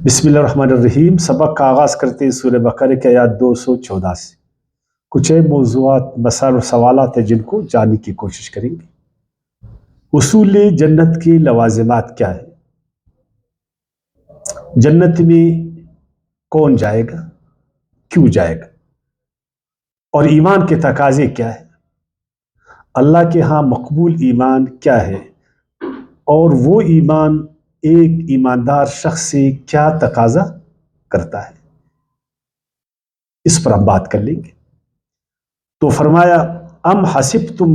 بسم اللہ الرحمن الرحیم۔ سبق کا آغاز کرتے ہیں سورہ بقرہ کے آیات 214 سے۔ کچھ موضوعات، مسائل اور سوالات ہیں جن کو جاننے کی کوشش کریں گے۔ اصول جنت کے لوازمات کیا ہے؟ جنت میں کون جائے گا؟ کیوں جائے گا؟ اور ایمان کے تقاضے کیا ہے؟ اللہ کے ہاں مقبول ایمان کیا ہے؟ اور وہ ایمان ایک ایماندار شخص سے کیا تقاضا کرتا ہے؟ اس پر ہم بات کر لیں گے۔ تو فرمایا ام حسبتم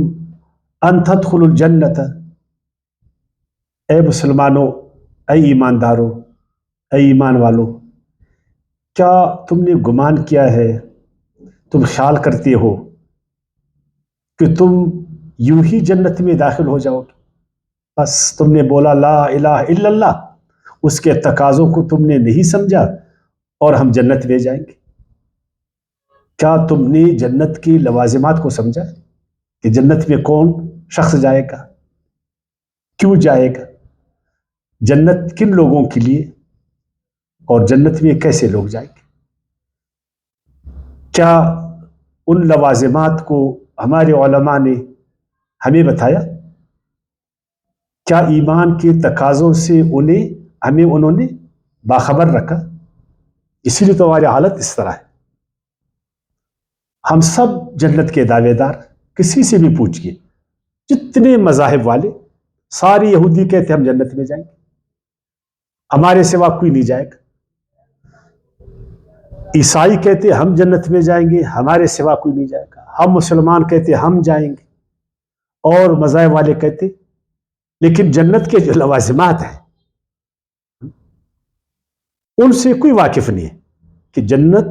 ان تدخلوا الجنت، اے مسلمانوں، اے ایمانداروں، اے ایمان والو، کیا تم نے گمان کیا ہے، تم خیال کرتے ہو کہ تم یوں ہی جنت میں داخل ہو جاؤ گے؟ بس تم نے بولا لا الہ الا اللہ، اس کے تقاضوں کو تم نے نہیں سمجھا اور ہم جنت میں جائیں گے۔ کیا تم نے جنت کی لوازمات کو سمجھا کہ جنت میں کون شخص جائے گا، کیوں جائے گا، جنت کن لوگوں کے لیے، اور جنت میں کیسے لوگ جائیں گے؟ کیا ان لوازمات کو ہمارے علماء نے ہمیں بتایا؟ کیا ایمان کے تقاضوں سے ہمیں انہوں نے باخبر رکھا؟ اسی لیے تو ہماری حالت اس طرح ہے۔ ہم سب جنت کے دعوے دار، کسی سے بھی پوچھئے، جتنے مذاہب والے، سارے یہودی کہتے ہم جنت میں جائیں گے، ہمارے سوا کوئی نہیں جائے گا۔ عیسائی کہتے ہم جنت میں جائیں گے، ہمارے سوا کوئی نہیں جائے گا۔ ہم مسلمان کہتے ہم جائیں گے، اور مذاہب والے کہتے، لیکن جنت کے جو لوازمات ہیں ان سے کوئی واقف نہیں ہے کہ جنت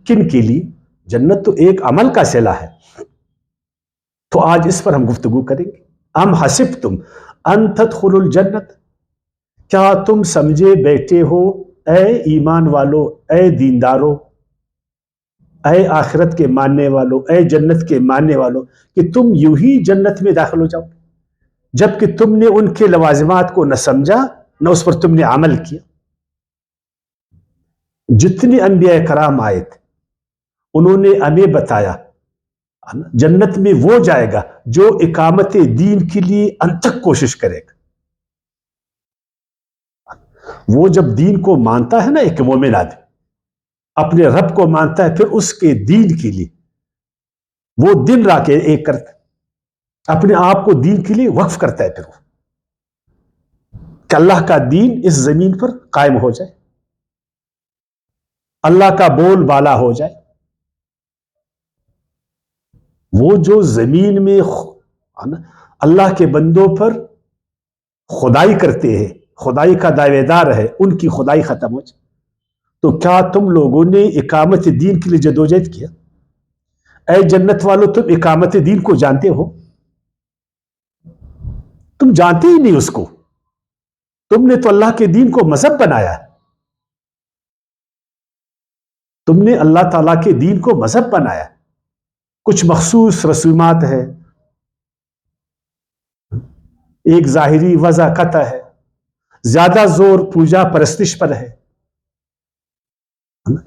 کن کے لیے۔ جنت تو ایک عمل کا صلہ ہے۔ تو آج اس پر ہم گفتگو کریں گے۔ ام حسبتم ان تدخلوا الجنت، کیا تم سمجھے بیٹھے ہو اے ایمان والو، اے دیندارو، اے آخرت کے ماننے والو، اے جنت کے ماننے والو، کہ تم یوں ہی جنت میں داخل ہو جاؤ، جبکہ تم نے ان کے لوازمات کو نہ سمجھا، نہ اس پر تم نے عمل کیا۔ جتنے انبیاء کرام آئے تھے انہوں نے ہمیں بتایا جنت میں وہ جائے گا جو اقامت دین کے لیے انتھک کوشش کرے گا۔ وہ جب دین کو مانتا ہے نا، ایک مومن آدمی اپنے رب کو مانتا ہے، پھر اس کے دین کے لیے وہ دن رات ایک کرتا ہے، اپنے آپ کو دین کے لیے وقف کرتا ہے، پھر وہ کہ اللہ کا دین اس زمین پر قائم ہو جائے، اللہ کا بول بالا ہو جائے۔ وہ جو زمین میں اللہ کے بندوں پر خدائی کرتے ہیں، خدائی کا دعوے دار ہے، ان کی خدائی ختم ہو جائے۔ تو کیا تم لوگوں نے اقامت دین کے لیے جدوجہد کیا؟ اے جنت والو، تم اقامت دین کو جانتے ہو؟ تم جانتے ہی نہیں اس کو۔ تم نے تو اللہ کے دین کو مذہب بنایا، تم نے اللہ تعالیٰ کے دین کو مذہب بنایا۔ کچھ مخصوص رسومات ہے، ایک ظاہری وضع قطع ہے، زیادہ زور پوجا پرستش پر ہے۔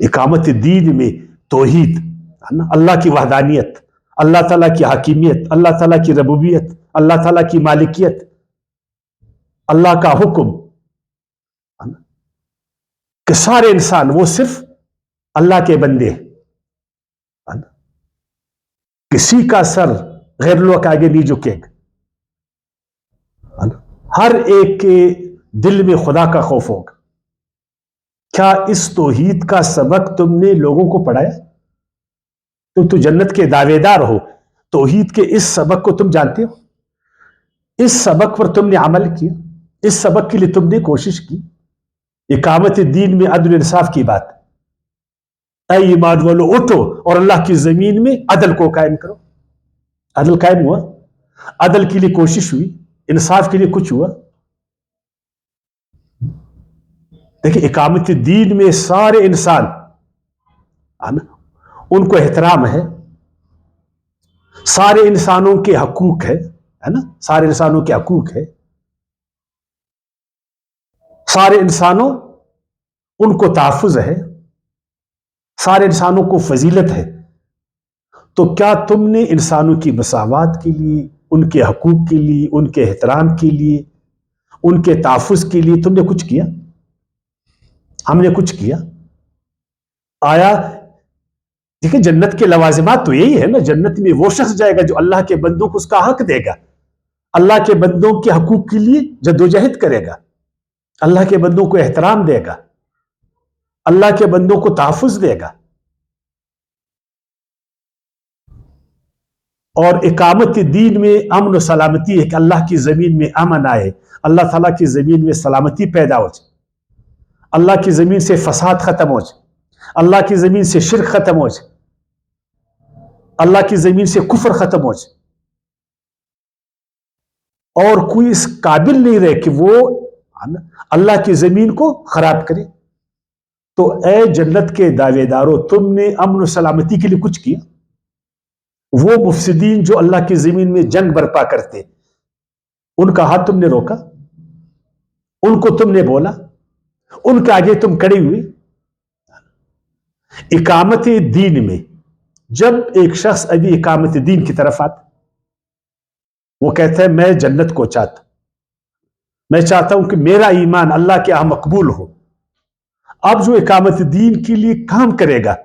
اقامت دین میں توحید، اللہ کی وحدانیت، اللہ تعالیٰ کی حکیمیت، اللہ تعالیٰ کی ربوبیت، اللہ تعالیٰ کی مالکیت، اللہ کا حکم، کہ سارے انسان وہ صرف اللہ کے بندے ہیں، کسی کا سر غیر اللہ کے آگے نہیں جھکے گا، ہر ایک کے دل میں خدا کا خوف ہوگا۔ کیا اس توحید کا سبق تم نے لوگوں کو پڑھایا؟ تم تو جنت کے دعوے دار ہو، توحید کے اس سبق کو تم جانتے ہو؟ اس سبق پر تم نے عمل کیا؟ اس سبق کے لیے تم نے کوشش کی؟ اقامت دین میں عدل انصاف کی بات، اے ایمان والو اٹھو اور اللہ کی زمین میں عدل کو قائم کرو۔ عدل قائم ہوا؟ عدل کے لیے کوشش ہوئی؟ انصاف کے لیے کچھ ہوا؟ دیکھیں، اقامت دین میں سارے انسان ان کو احترام ہے، سارے انسانوں کے حقوق ہے نا، سارے انسانوں کے حقوق ہے، سارے انسانوں ان کو تحفظ ہے، سارے انسانوں کو فضیلت ہے، تو کیا تم نے انسانوں کی مساوات کے لیے، ان کے حقوق کے لیے، ان کے احترام کے لیے، ان کے تحفظ کے لیے تم نے کچھ کیا؟ ہم نے کچھ کیا؟ آیا دیکھیں جنت کے لوازمات تو یہی ہے نا، جنت میں وہ شخص جائے گا جو اللہ کے بندوں کو اس کا حق دے گا، اللہ کے بندوں کے حقوق کے لیے جدوجہد کرے گا، اللہ کے بندوں کو احترام دے گا، اللہ کے بندوں کو تحفظ دے گا، اور اقامت دین میں امن و سلامتی ہے کہ اللہ کی زمین میں امن آئے، اللہ تعالیٰ کی زمین میں سلامتی پیدا ہو جائے، اللہ کی زمین سے فساد ختم ہو جائے، اللہ کی زمین سے شرک ختم ہو جائے، اللہ کی زمین سے کفر ختم ہو جائے، اور کوئی اس قابل نہیں رہے کہ وہ اللہ کی زمین کو خراب کرے۔ تو اے جنت کے دعوے دارو، تم نے امن و سلامتی کے لیے کچھ کیا؟ وہ مفسدین جو اللہ کی زمین میں جنگ برپا کرتے، ان کا ہاتھ تم نے روکا؟ ان کو تم نے بولا؟ ان کے آگے تم کھڑے ہوئے؟ اقامت دین میں جب ایک شخص ابھی اقامت دین کی طرف آتا، وہ کہتا ہے میں جنت کو چاہتا ہوں، میں چاہتا ہوں کہ میرا ایمان اللہ کے ہاں مقبول ہو۔ اب جو اقامت دین کے لیے کام کرے گا،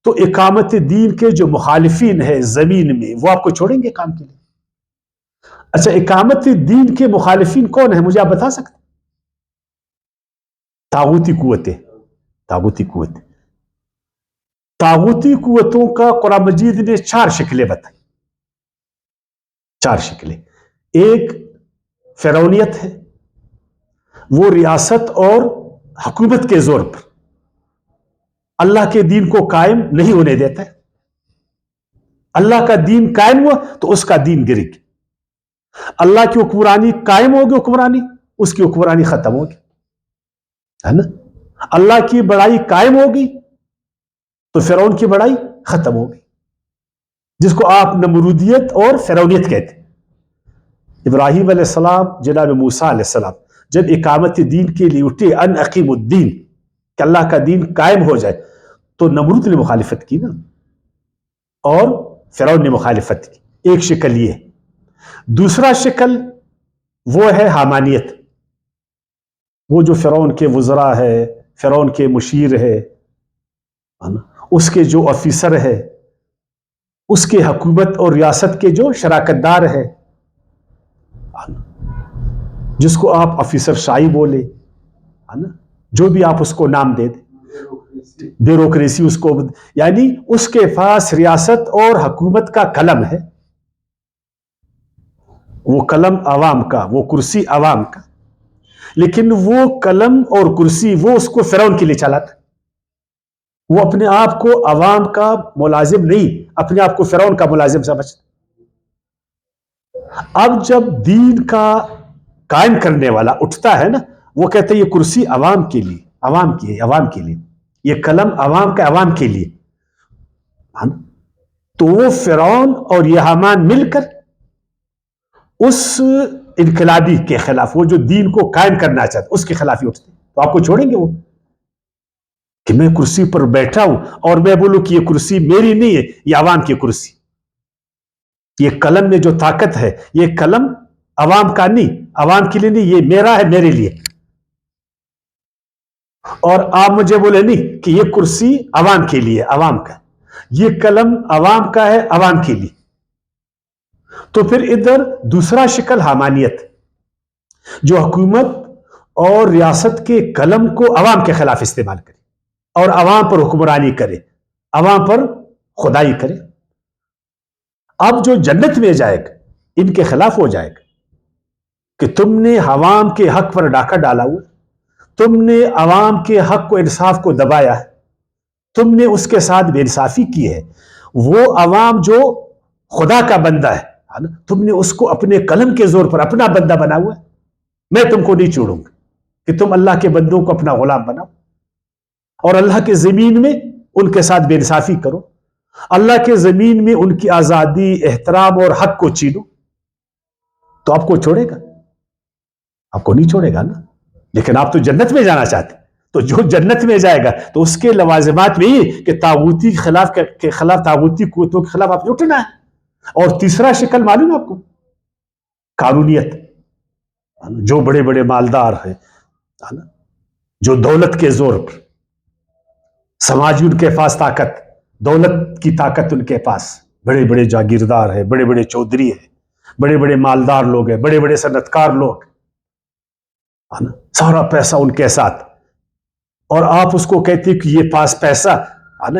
تو اقامت دین کے جو مخالفین ہیں زمین میں، وہ آپ کو چھوڑیں گے کام کے لیے؟ اچھا، اقامت دین کے مخالفین کون ہیں، مجھے آپ بتا سکتے؟ طاغوتی قوتیں، طاغوتی قوتیں، طاغوتی قوتوں کا قرآن مجید نے 4 شکلیں بتائی، 4 شکلیں۔ ایک فرعونیت ہے، وہ ریاست اور حکومت کے زور پر اللہ کے دین کو قائم نہیں ہونے دیتا ہے۔ اللہ کا دین قائم ہوا تو اس کا دین گر گیا، اللہ کی حکمرانی قائم ہوگی، حکمرانی اس کی حکمرانی ختم ہوگی، ہے نا؟ اللہ کی بڑائی قائم ہوگی تو فرعون کی بڑائی ختم ہوگی، جس کو آپ نمرودیت اور فرعونیت کہتے ہیں۔ ابراہیم علیہ السلام، جناب موسیٰ علیہ السلام جب اقامت دین کے لیے اٹھے، ان اقیم الدین، کہ اللہ کا دین قائم ہو جائے، تو نمرود نے مخالفت کی نا، اور فرعون نے مخالفت کی۔ ایک شکل یہ ہے۔ دوسرا شکل وہ ہے حامانیت، وہ جو فرعون کے وزراء ہے، فرعون کے مشیر ہے، اس کے جو آفیسر ہے، اس کے حکومت اور ریاست کے جو شراکت دار ہے، جس کو آپ آفیسر شاہی بولے، جو بھی آپ اس کو نام دے دیں، بیوروکریسی اس کو، یعنی اس کے پاس ریاست اور حکومت کا قلم ہے، وہ قلم عوام کا، وہ کرسی عوام کا، لیکن وہ قلم اور کرسی وہ اس کو فرعون کے لیے چلاتا، وہ اپنے آپ کو عوام کا ملازم نہیں، اپنے آپ کو فرعون کا ملازم سمجھتا۔ اب جب دین کا قائم کرنے والا اٹھتا ہے نا، وہ کہتے ہیں یہ کرسی عوام کے لیے، عوام کی ہے، عوام کے لیے، یہ قلم عوام کا، عوام کے لیے، تو وہ فرعون اور یہ حامان مل کر اس انقلابی کے خلاف، وہ جو دین کو قائم کرنا چاہتا اس کے خلاف ہی اٹھتے۔ تو آپ کو چھوڑیں گے وہ کہ میں کرسی پر بیٹھا ہوں اور میں بولوں کہ یہ کرسی میری نہیں ہے، یہ عوام کی کرسی، یہ قلم میں جو طاقت ہے، یہ قلم عوام کا نہیں، عوام کے لیے نہیں، یہ میرا ہے، میرے لیے، اور آپ مجھے بولے نہیں کہ یہ کرسی عوام کے لیے، عوام کا، یہ قلم عوام کا ہے، عوام کے لیے۔ تو پھر ادھر دوسرا شکل حامانیت، جو حکومت اور ریاست کے قلم کو عوام کے خلاف استعمال کرے اور عوام پر حکمرانی کرے، عوام پر خدائی کرے۔ اب جو جنت میں جائے گا ان کے خلاف ہو جائے گا کہ تم نے عوام کے حق پر ڈاکہ ڈالا ہوا، تم نے عوام کے حق کو، انصاف کو دبایا ہے، تم نے اس کے ساتھ بے انصافی کی ہے۔ وہ عوام جو خدا کا بندہ ہے، تم نے اس کو اپنے قلم کے زور پر اپنا بندہ بنا ہوا ہے۔ میں تم کو نہیں چھوڑوں گا کہ تم اللہ کے بندوں کو اپنا غلام بناؤ اور اللہ کے زمین میں ان کے ساتھ بے انصافی کرو، اللہ کے زمین میں ان کی آزادی، احترام اور حق کو چھینو۔ تو آپ کو چھوڑے گا؟ آپ کو نہیں چھوڑے گا نا، لیکن آپ تو جنت میں جانا چاہتے، تو جو جنت میں جائے گا تو اس کے لوازمات میں یہ کہ طاغوتی کے خلاف طاغوتی قوتوں کے خلاف آپ نے اٹھنا ہے۔ اور تیسرا شکل معلوم آپ کو، قانونیت، جو بڑے بڑے مالدار ہیں، جو دولت کے زور پر، سماجی ان کے پاس طاقت، دولت کی طاقت ان کے پاس، بڑے بڑے جاگیردار ہیں، بڑے بڑے چودھری ہیں، بڑے بڑے مالدار لوگ ہیں، بڑے بڑے صنعتکار لوگ، سارا پیسہ ان کے ساتھ، اور آپ اس کو کہتے کہ یہ پاس پیسہ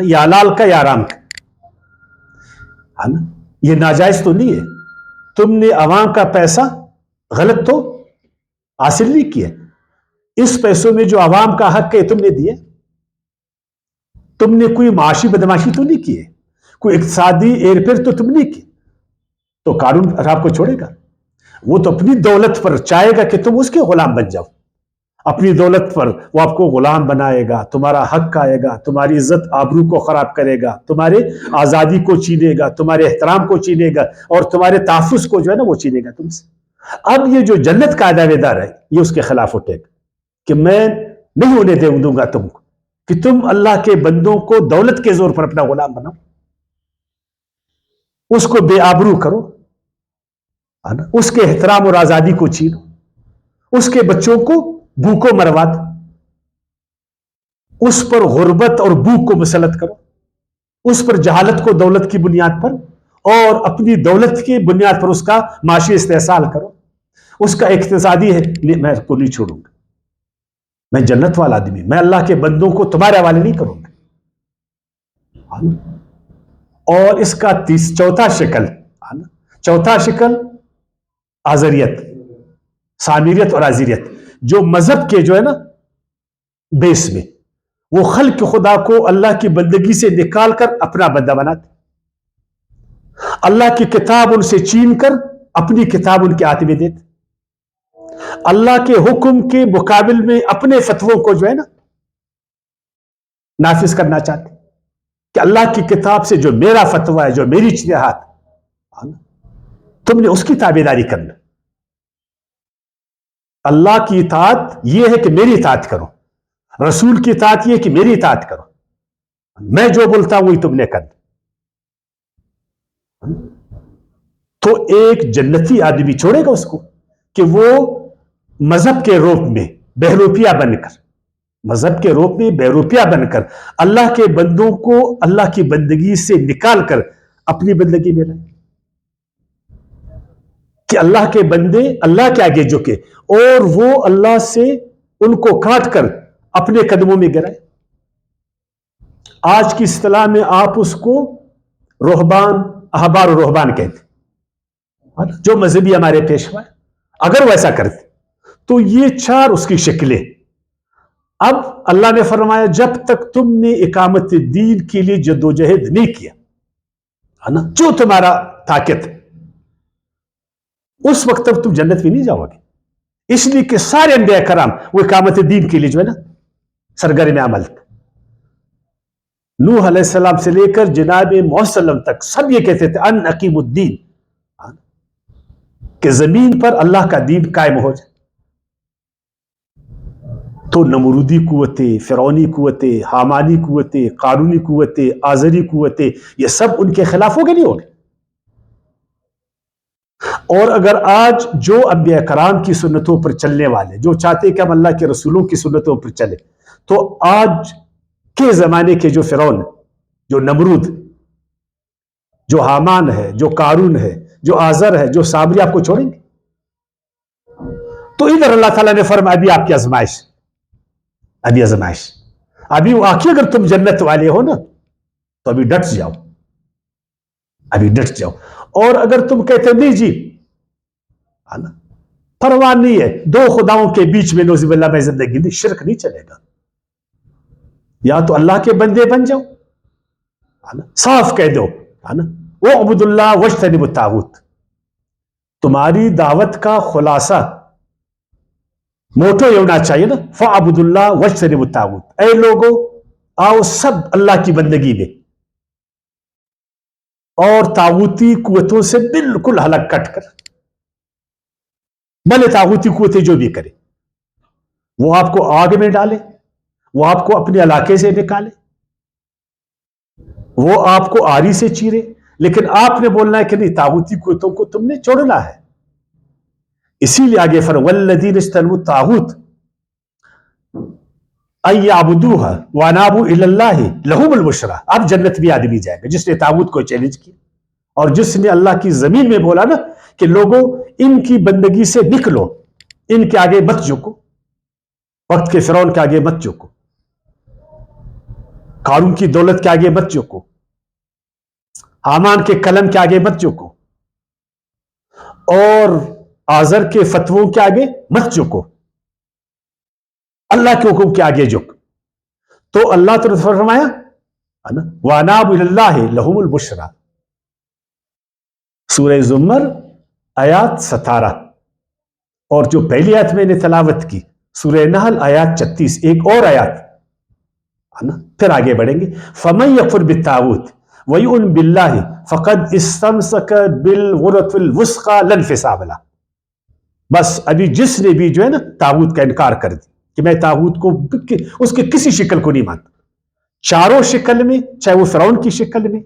یا حلال کا یا حرام کا، یہ ناجائز تو نہیں ہے، تم نے عوام کا پیسہ غلط تو حاصل نہیں کیا، اس پیسوں میں جو عوام کا حق ہے تم نے دیا، تم نے کوئی معاشی بدماشی تو نہیں کی ہے، کوئی اقتصادی ایر پھیر تو تم نہیں کی، تو قانون آپ کو چھوڑے گا؟ وہ تو اپنی دولت پر چاہے گا کہ تم اس کے غلام بن جاؤ، اپنی دولت پر وہ آپ کو غلام بنائے گا، تمہارا حق کھائے گا، تمہاری عزت آبرو کو خراب کرے گا، تمہارے آزادی کو چھینے گا، تمہارے احترام کو چھینے گا، اور تمہارے تحفظ کو جو ہے نا وہ چھینے گا تم سے۔ اب یہ جو جنت کا دعوے دار ہے یہ اس کے خلاف اٹھے گا کہ میں نہیں ہونے دوں گا تم کو کہ تم اللہ کے بندوں کو دولت کے زور پر اپنا غلام بناؤ، اس کو بے آبرو کرو، اس کے احترام اور آزادی کو چھینو، اس کے بچوں کو بھوکوں مروا دو، اس پر غربت اور بھوک کو مسلط کرو، اس پر جہالت کو دولت کی بنیاد پر اور اپنی دولت کی بنیاد پر اس کا معاشی استحصال کرو، اس کا اقتصادی ہے، میں کو نہیں چھوڑوں گا، میں جنت والا آدمی، میں اللہ کے بندوں کو تمہارے حوالے نہیں کروں گا۔ اور اس کا چوتھا شکل آزریت، سامریت اور آزریت، جو مذہب کے جو ہے نا بیس میں وہ خلق خدا کو اللہ کی بندگی سے نکال کر اپنا بندہ بناتے، اللہ کی کتاب ان سے چھین کر اپنی کتاب ان کے ہاتھ میں دیتے، اللہ کے حکم کے مقابل میں اپنے فتووں کو جو ہے نا نافذ کرنا چاہتے کہ اللہ کی کتاب سے جو میرا فتویٰ ہے، جو میری اجتہاد، تم نے اس کی تابعداری کرنا۔ اللہ کی اطاعت یہ ہے کہ میری اطاعت کرو، رسول کی اطاعت یہ ہے کہ میری اطاعت کرو، میں جو بولتا ہوں وہی تم نے کرنا۔ تو ایک جنتی آدمی چھوڑے گا اس کو کہ وہ مذہب کے روپ میں بہروپیہ بن کر اللہ کے بندوں کو اللہ کی بندگی سے نکال کر اپنی بندگی میں رہے، کہ اللہ کے بندے اللہ کے آگے جھکے اور وہ اللہ سے ان کو کاٹ کر اپنے قدموں میں گرائے۔ آج کی اصطلاح میں آپ اس کو رہبان، احبار و رہبان کہتے، جو مذہبی ہمارے پیشوا، اگر وہ ایسا کرتے تو یہ چار اس کی شکلیں۔ اب اللہ نے فرمایا جب تک تم نے اقامت دین کے لیے جدوجہد نہیں کیا، جو تمہارا طاقت، اس وقت تک تم جنت میں نہیں جاؤ گے، اس لیے کہ سارے انبیاء کرام وہ اقامت دین کے لیے جو ہے نا سرگرم عمل تھے۔ نوح علیہ السلام سے لے کر جناب محمد صلی اللہ علیہ وسلم تک سب یہ کہتے تھے ان اقیم الدین، کہ زمین پر اللہ کا دین قائم ہو جائے۔ تو نمرودی قوتیں، فرعونی قوتیں، حامانی قوتیں، قارونی قوتیں، آزری قوتیں، یہ سب ان کے خلاف ہو گئے نہیں ہو گئے؟ اور اگر آج جو انبیاء کرام کی سنتوں پر چلنے والے جو چاہتے ہیں کہ ہم اللہ کے رسولوں کی سنتوں پر چلیں، تو آج کے زمانے کے جو فرعون، جو نمرود، جو حامان ہے، جو قارون ہے، جو آزر ہے، جو سامری، آپ کو چھوڑیں گے؟ تو ادھر اللہ تعالیٰ نے فرمایا ابھی آپ کی آزمائش، ابھی واقعی اگر تم جنت والے ہو نا تو ابھی ڈٹ جاؤ، اور اگر تم کہتے نہیں جی پرواہ نہیں ہے، دو خداؤں کے بیچ میں نوذ باللہ میں زندگی نہیں، شرک نہیں چلے گا، یا تو اللہ کے بندے بن جاؤ، صاف کہہ دو وَاعْبُدُوا اللَّهَ وَاجْتَنِبُوا الطَّاغُوتَ۔ تمہاری دعوت کا خلاصہ موٹو یہ ہونا چاہیے نا، فَاعْبُدُوا اللَّهَ وَاجْتَنِبُوا الطَّاغُوتَ، اے لوگو آؤ سب اللہ کی بندگی میں اور طاغوتی قوتوں سے بالکل الگ کٹ کر، بھلے طاغوتی قوتیں جو بھی کرے، وہ آپ کو آگ میں ڈالے، وہ آپ کو اپنے علاقے سے نکالے، وہ آپ کو آری سے چیرے، لیکن آپ نے بولنا ہے کہ نہیں، طاغوتی قوتوں کو تم نے چھوڑنا ہے۔ اسی لیے آگے والذین اجتنبوا الطاغوت ان یعبدوها وانابوا الی اللہ لہم البشریٰ۔ اب جنت بھی آدمی جائے گا جس نے طاغوت کو چیلنج کیا، اور جس نے اللہ کی زمین میں بولا نا کہ لوگوں ان کی بندگی سے نکلو، ان کے آگے مت جھکو، وقت کے فرعون کے آگے مت جھکو، قارون کی دولت کے آگے مت جھکو، حامان کے قلم کے آگے مت جھکو، اور آزر کے فتووں کے آگے مت جھکو، اللہ کے حکم کے آگے جھک۔ تو اللہ تو نے فرمایا وَأَنَابُوا إِلَى اللَّهِ لَهُمُ الْبُشْرَىٰ، سورہ زمر آیات 17، اور جو پہلی آیت میں نے تلاوت کی سورہ نحل آیات 36، ایک اور آیات ہے نا، پھر آگے بڑھیں گے۔ فَمَن يَكْفُرْ بِالطَّاغُوتِ وَيُؤْمِن بِاللَّهِ فَقَدْ اسْتَمْسَكَ بِالْعُرْوَةِ الْوُثْقَىٰ لَا انفصام لها۔ بس ابھی جس نے بھی جو ہے نا طاغوت کا انکار کر دی کہ میں طاغوت کو اس کے کسی شکل کو نہیں مانتا، چاروں شکل میں، چاہے وہ فرعون کی شکل میں،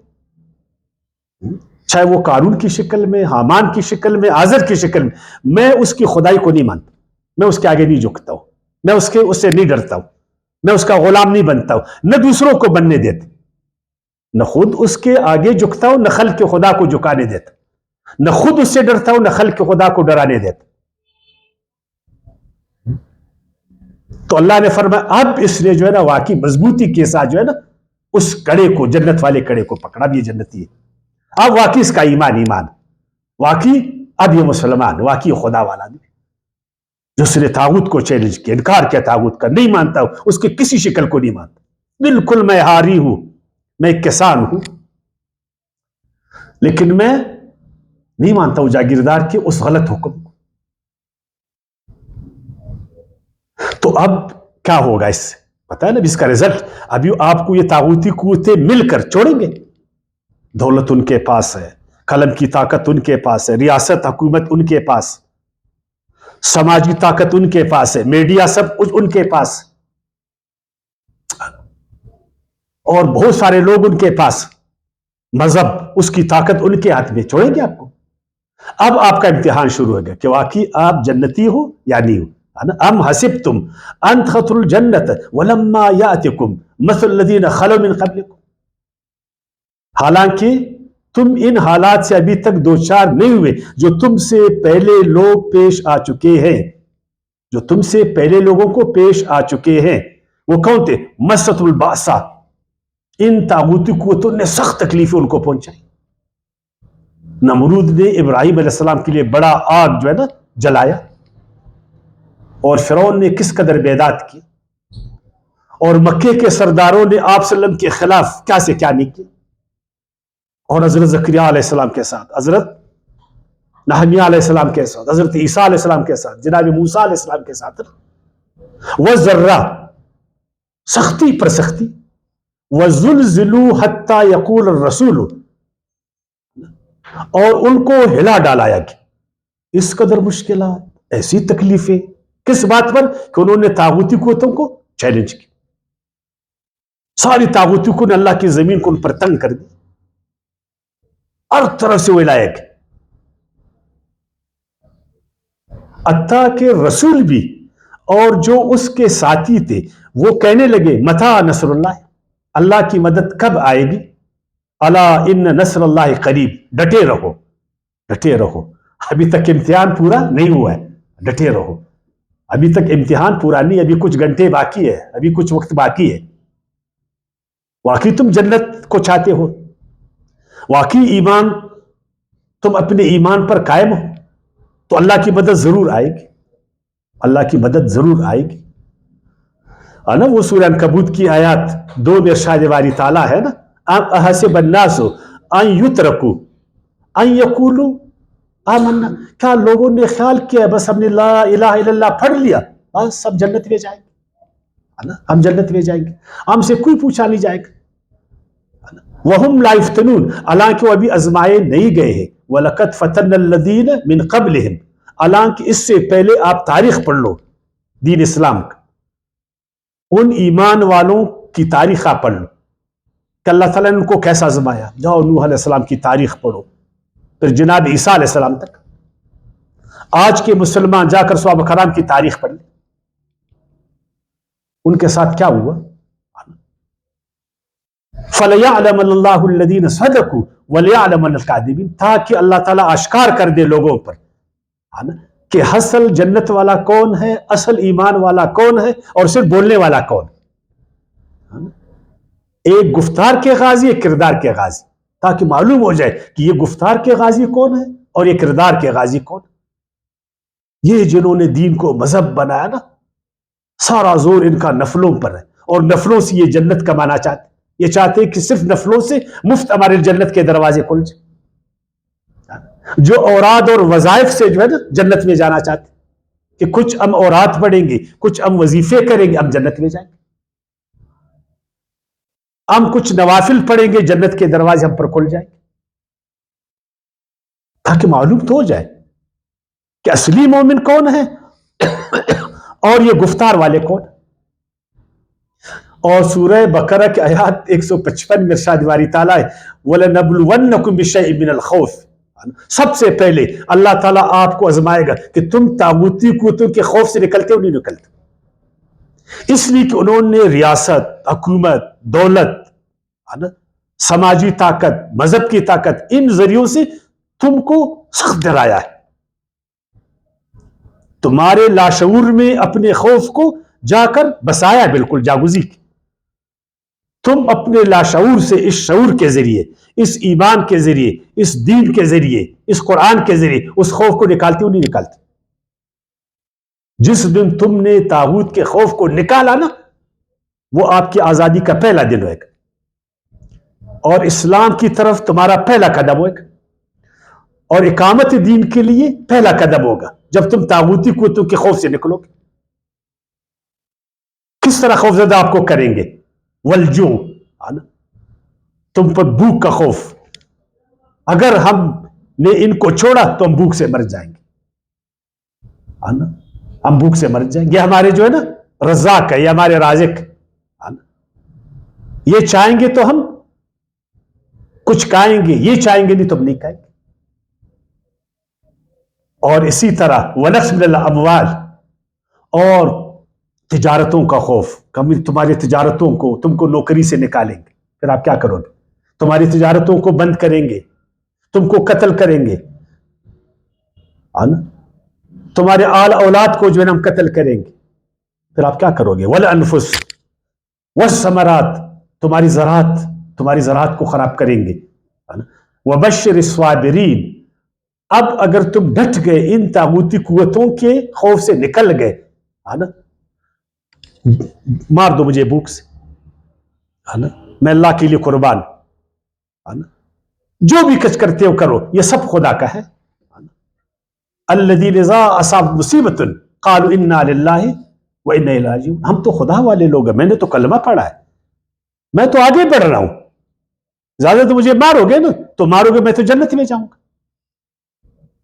چاہے وہ قارون کی شکل میں، حامان کی شکل میں، آزر کی شکل میں اس کی خدائی کو نہیں مانتا، میں اس کے آگے نہیں جھکتا ہوں، میں اس سے نہیں ڈرتا ہوں، میں اس کا غلام نہیں بنتا ہوں، نہ دوسروں کو بننے دیتا، نہ خود اس کے آگے جھکتا ہوں، نہ خلق کے خدا کو جھکانے دیتا، نہ خود اس سے ڈرتا ہوں، نہ خلق کے خدا کو ڈرانے دیتا۔ تو اللہ نے فرمایا اب اس نے جو ہے نا واقعی مضبوطی کے ساتھ جو ہے نا اس کڑے کو، جنت والے کڑے کو پکڑا، بھی یہ جنتی ہے، اب واقعی اس کا ایمان واقعی اب یہ مسلمان واقعی خدا والا نہیں، جس نے طاغوت کو چیلنج کیا، انکار کیا طاغوت کا، نہیں مانتا ہوں، اس کی کسی شکل کو نہیں مانتا، بالکل میں ہاری ہوں، میں ایک کسان ہوں، لیکن میں نہیں مانتا ہوں جاگیردار کے اس غلط حکم کو۔ تو اب کیا ہوگا اس سے پتا ہے نا، اس کا رزلٹ ابھی آپ کو یہ طاغوتی قوتیں مل کر چھوڑیں گے، دولت ان کے پاس ہے، قلم کی طاقت ان کے پاس ہے، ریاست حکومت ان کے پاس، سماجی طاقت ان کے پاس ہے، میڈیا سب کچھ ان کے پاس، اور بہت سارے لوگ ان کے پاس، مذہب اس کی طاقت ان کے ہاتھ میں، چھوڑیں گے آپ کو؟ اب آپ کا امتحان شروع ہو گیا کہ واقعی آپ جنتی ہو یا نہیں ہو۔ ام حسبتم ان تدخلوا الجنۃ ولما یاتکم مثل الذین خلوا من قبلکم، حالانکہ تم ان حالات سے ابھی تک دوچار نہیں ہوئے جو تم سے پہلے لوگ پیش آ چکے ہیں، جو تم سے پہلے لوگوں کو پیش آ چکے ہیں۔ وہ کون تھے؟ مست الباسا، ان طاغوتی قوتوں نے سخت تکلیفیں ان کو پہنچائی۔ نمرود نے ابراہیم علیہ السلام کے لیے بڑا آگ جو ہے نا جلایا، اور فرعون نے کس قدر بیداد کی، اور مکے کے سرداروں نے آپ صلی اللہ علیہ وسلم کے خلاف کیا سے کیا نہیں کیا، اور حضرت زکریا علیہ السلام کے ساتھ، حضرت نحمیہ علیہ السلام کے ساتھ، حضرت عیسیٰ علیہ السلام کے ساتھ، جناب موسیٰ علیہ السلام کے ساتھ، وَذَرَّا سختی پر سختی، وَزُلْزِلُوا حَتَّى يَقُولَ الرَّسُولُ، اور ان کو ہلا ڈالایا کہ اس قدر مشکلات، ایسی تکلیفیں، کس بات پر؟ کہ انہوں نے طاغوتی قوتوں کو چیلنج کی، ساری طاغوتی کو نے اللہ کی زمین کو ان پر تنگ کر دی، ہر طرف سے وہ لائق، حتیٰ کہ رسول بھی اور جو اس کے ساتھی تھے وہ کہنے لگے متى نصر اللہ، اللہ کی مدد کب آئے گی؟ الا ان نصر اللہ قریب، ڈٹے رہو، ڈٹے رہو، ابھی تک امتحان پورا نہیں ہوا ہے، ڈٹے رہو، ابھی تک امتحان پورا نہیں، ابھی کچھ گھنٹے باقی ہے، ابھی کچھ وقت باقی ہے۔ واقعی تم جنت کو چاہتے ہو، واقعی ایمان، تم اپنے ایمان پر قائم ہو، تو اللہ کی مدد ضرور آئے گی، اللہ کی مدد ضرور آئے گی۔ نا وہ سورہ عنکبوت کی آیات 2 میں ارشاد باری تعالیٰ ہے نا، احسب الناس ان یترکوا ان یقولوا آمنا، کیا لوگوں نے خیال کیا بس ہم نے لا الہ الا اللہ پڑھ لیا بس سب جنت میں جائیں گے، ہم جنت میں جائیں گے، ہم سے کوئی پوچھا نہیں جائے گا۔ وَهُمْ لَا يُفْتَنُونَ، حالانکہ وہ ابھی ازمائے نہیں گئے ہیں۔ وَلَقَدْ فَتَنَّا الَّذِينَ مِنْ قَبْلِهِمْ، حالانکہ اس سے پہلے آپ تاریخ پڑھ لو دین اسلام کا، ان ایمان والوں کی تاریخ آپ پڑھ لو کہ اللہ تعالیٰ نے ان کو کیسا آزمایا. جاؤ نوح علیہ السلام کی تاریخ پڑھو، پھر جناب عیسیٰ علیہ السلام تک. آج کے مسلمان جا کر صحابہ کرام کی تاریخ پڑھ لیں، ان کے ساتھ کیا ہوا. فَلَيَعْلَمَ اللَّهُ الَّذِينَ صَدَقُوا وَلَيَعْلَمَ الْكَاذِبِينَ، تاکہ اللہ تعالیٰ آشکار کر دے لوگوں پر کہ اصل جنت والا کون ہے، اصل ایمان والا کون ہے، اور صرف بولنے والا کون ہے. ایک گفتار کے غازی، ایک کردار کے غازی، تاکہ معلوم ہو جائے کہ یہ گفتار کے غازی کون ہے اور یہ کردار کے غازی کون. یہ جنہوں نے دین کو مذہب بنایا نا، سارا زور ان کا نفلوں پر ہے، اور نفلوں سے یہ جنت کمانا چاہتے. یہ چاہتے کہ صرف نفلوں سے مفت ہمارے جنت کے دروازے کھل جائیں. جو اوراد اور وظائف سے جو ہے نا جنت میں جانا چاہتے کہ کچھ ہم اوراد پڑھیں گے، کچھ ہم وظیفے کریں گے، ہم جنت میں جائیں گے. ہم کچھ نوافل پڑھیں گے، جنت کے دروازے ہم پر کھل جائیں گے. تاکہ معلوم تو ہو جائے کہ اصلی مومن کون ہے اور یہ گفتار والے کون. اور سورہ بقرہ کی آیات 155 میں ارشاد باری تعالیٰ ہے وَلَنَبْلُوَنَّكُمْ بِشَيْءٍ مِّنَ الْخَوْفِ، سب سے پہلے اللہ تعالیٰ آپ کو آزمائے گا کہ تم طاغوتی قوتوں کے خوف سے نکلتے ہو نہیں نکلتے. اس لیے کہ انہوں نے ریاست، حکومت، دولت، سماجی طاقت، مذہب کی طاقت، ان ذریعوں سے تم کو سخت ڈرایا ہے. تمہارے لاشعور میں اپنے خوف کو جا کر بسایا، بالکل جاگزی کی. تم اپنے لاشعور سے اس شعور کے ذریعے، اس ایمان کے ذریعے، اس دین کے ذریعے، اس قرآن کے ذریعے اس خوف کو نکالتے ہو نہیں نکالتے. جس دن تم نے طاغوت کے خوف کو نکالا نا، وہ آپ کی آزادی کا پہلا دن ہوئے گا، اور اسلام کی طرف تمہارا پہلا قدم ہوئے گا، اور اقامت دین کے لیے پہلا قدم ہوگا جب تم طاغوتی قوتوں کے خوف سے نکلو گے. کس طرح خوفزدہ آپ کو کریں گے؟ والجوع، تم پر بھوک کا خوف. اگر ہم نے ان کو چھوڑا تو ہم بھوک سے مر جائیں گے. ہم بھوک سے مر جائیں گے. یہ ہمارے جو ہے نا رزاق ہے، یہ ہمارے رازق. یہ چاہیں گے تو ہم کچھ کھائیں گے، یہ چاہیں گے نہیں تو ہم نہیں کھائیں گے. اور اسی طرح وَنَقْصٍ مِّنَ الْأَمْوَالِ، اور تجارتوں کا خوف. کبھی تمہاری تجارتوں کو، تم کو نوکری سے نکالیں گے، پھر آپ کیا کرو گے؟ تمہاری تجارتوں کو بند کریں گے، تم کو قتل کریں گے، تمہارے آل اولاد کو جو ہے نا ہم قتل کریں گے، پھر آپ کیا کرو گے؟ وَالْأَنفُسِ وَالثَّمَرَاتِ، تمہاری زراعت کو خراب کریں گے. وَبَشِّرِ الصَّابِرِينَ، اب اگر تم ڈٹ گئے، ان طاغوتی قوتوں کے خوف سے نکل گئے، مار دو مجھے بھوک سے، میں اللہ کے لیے قربان. جو بھی کچھ کرتے ہو کرو، یہ سب خدا کا ہے. الذین اذا اصابتهم مصیبۃ قالوا انا للہ وانا الیہ راجعون. ہم تو خدا والے لوگ ہیں، میں نے تو کلمہ پڑھا ہے، میں تو آگے بڑھ رہا ہوں. زیادہ تو مجھے مارو گے نا، تو مارو گے میں تو جنت میں جاؤں گا.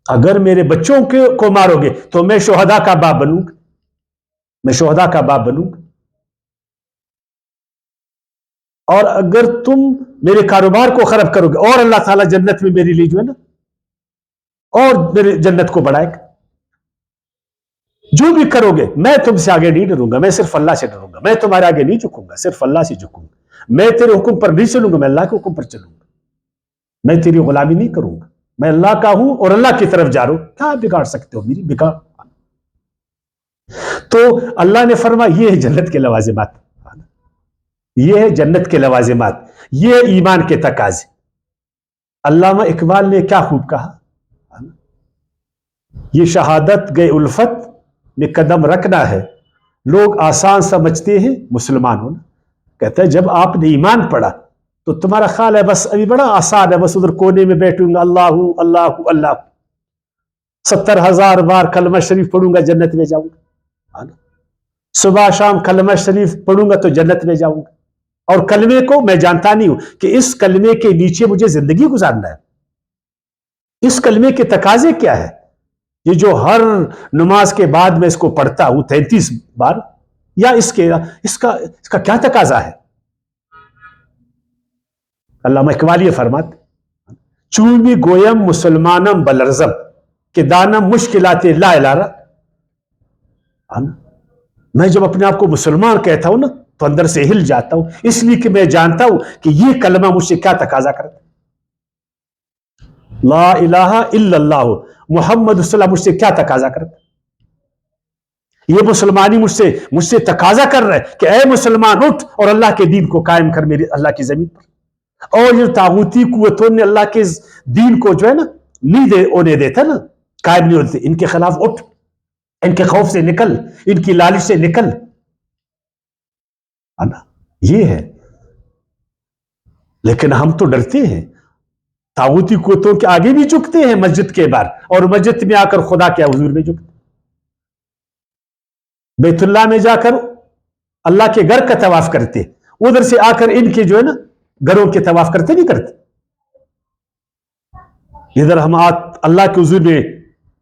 اگر میرے بچوں کو مارو گے تو میں شہداء کا باپ بنوں گا، میں شہداء کا باپ بنوں گا. اور اگر تم میرے کاروبار کو خراب کرو گے، اور اللہ تعالیٰ جنت میں میرے لیے جو ہے نا اور میرے جنت کو بڑھائے گا. جو بھی کرو گے میں تم سے آگے نہیں ڈروں گا، میں صرف اللہ سے ڈروں گا. میں تمہارے آگے نہیں جھکوں گا، صرف اللہ سے جھکوں گا. میں تیرے حکم پر نہیں چلوں گا، میں اللہ کے حکم پر چلوں گا. میں تیری غلامی نہیں کروں گا، میں اللہ کا ہوں اور اللہ کی طرف جا رہا ہوں. کیا بگاڑ سکتے ہو میری؟ بگاڑ. تو اللہ نے فرمایا یہ ہے جنت کے لوازمات، یہ ہے جنت کے لوازمات، یہ ایمان کے تقاضے. علامہ اقبال نے کیا خوب کہا، یہ شہادت گئے الفت میں قدم رکھنا ہے، لوگ آسان سمجھتے ہیں مسلمان ہونا. کہتا ہے جب آپ نے ایمان پڑھا تو تمہارا خیال ہے بس ابھی بڑا آسان ہے، بس ادھر کونے میں بیٹھوں گا، اللہ اللہ اللہ 70,000 بار کلمہ شریف پڑھوں گا جنت میں جاؤں گا. صبح شام کلمہ شریف پڑھوں گا تو جنت میں جاؤں گا. اور کلمے کو میں جانتا نہیں ہوں کہ اس کلمے کے نیچے مجھے زندگی گزارنا ہے. اس کلمے کے تقاضے کیا ہے؟ یہ جو ہر نماز کے بعد میں اس کو پڑھتا ہوں 33 بار، یا اس کا کیا تقاضا ہے؟ علامہ اقبال یہ فرماتے چونی گویم مسلمانم بلرزم کہ دانم مشکلات لا الارا. میں جب اپنے آپ کو مسلمان کہتا ہوں نا تو اندر سے ہل جاتا ہوں، اس لیے کہ میں جانتا ہوں کہ یہ کلمہ مجھ سے کیا تقاضا کرتا. لا الہ الا اللہ محمد صلی اللہ مجھ سے کیا تقاضا کرتا. یہ مسلمانی مجھ سے تقاضا کر رہا ہے کہ اے مسلمان اٹھ اور اللہ کے دین کو قائم کر میری اللہ کی زمین پر. اور یہ طاغوتی قوتوں نے اللہ کے دین کو جو ہے نا نہیں ہونے دیتا نا، قائم نہیں ہوتے، ان کے خلاف اٹھ، ان کے خوف سے نکل، ان کی لالچ سے نکل. یہ ہے. لیکن ہم تو ڈرتے ہیں، طاغوتی قوتوں کے آگے بھی جھکتے ہیں مسجد کے باہر، اور مسجد میں آ کر خدا کے حضور میں جھکتے، بیت اللہ میں جا کر اللہ کے گھر کا طواف کرتے، ادھر سے آ کر ان کے جو ہے نا گھروں کے طواف کرتے نہیں کرتے. ادھر ہم اللہ کے حضور میں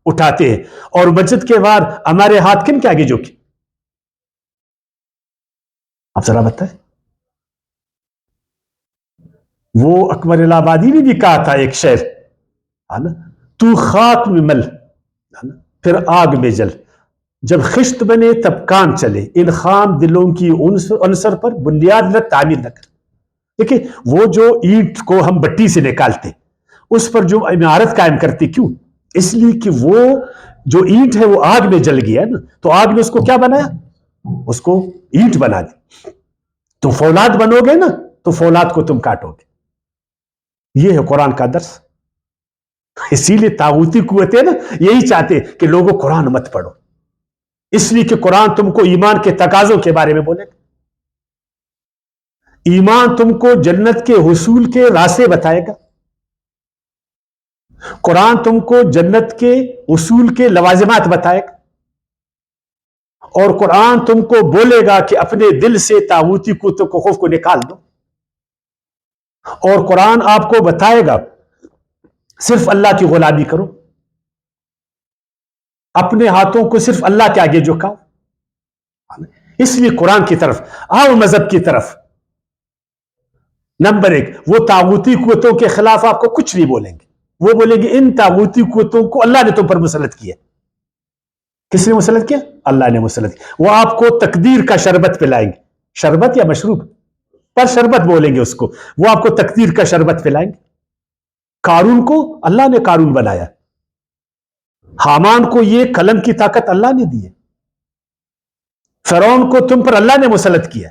اٹھاتے ہیں، اور مسجد کے باہر ہمارے ہاتھ کن کے آگے جھکے؟ آپ ذرا بتائیں. وہ اکبر الہ آبادی نے بھی کہا تھا ایک شعر، تو خاک میں مل پھر آگ میں جل، جب خشت بنے تب کام چلے، ان خام دلوں کی عنصر پر بنیاد نہ تعمیر نہ کر. دیکھیں وہ جو اینٹ کو ہم بٹی سے نکالتے اس پر جو عمارت قائم کرتے، کیوں؟ اس لیے کہ وہ جو اینٹ ہے وہ آگ میں جل گیا نا، تو آگ نے اس کو کیا بنایا؟ اس کو اینٹ بنا دی. تم فولاد بنو گے نا تو فولاد کو تم کاٹو گے. یہ ہے قرآن کا درس. اسی لیے طاغوتی قوتیں نا یہی چاہتے کہ لوگوں قرآن مت پڑھو، اس لیے کہ قرآن تم کو ایمان کے تقاضوں کے بارے میں بولے گا. ایمان تم کو جنت کے حصول کے راستے بتائے گا. قرآن تم کو جنت کے حصول کے لوازمات بتائے گا. اور قرآن تم کو بولے گا کہ اپنے دل سے طاغوتی قوتوں کو خوف کو نکال دو. اور قرآن آپ کو بتائے گا صرف اللہ کی غلامی کرو، اپنے ہاتھوں کو صرف اللہ کے آگے جھکاؤ. اس لیے قرآن کی طرف آؤ، مذہب کی طرف. نمبر 1، وہ طاغوتی قوتوں کے خلاف آپ کو کچھ نہیں بولیں گے. وہ بولیں گے ان طاغوتی قوتوں کو اللہ نے تم پر مسلط کیا. کس نے مسلط کیا؟ اللہ نے مسلط کیا. وہ آپ کو تقدیر کا شربت پلائیں گے. شربت یا مشروب؟ پر شربت بولیں گے اس کو. وہ آپ کو تقدیر کا شربت پلائیں گے. قارون کو اللہ نے قارون بنایا، حامان کو یہ قلم کی طاقت اللہ نے دی ہے، فرعون کو تم پر اللہ نے مسلط کیا،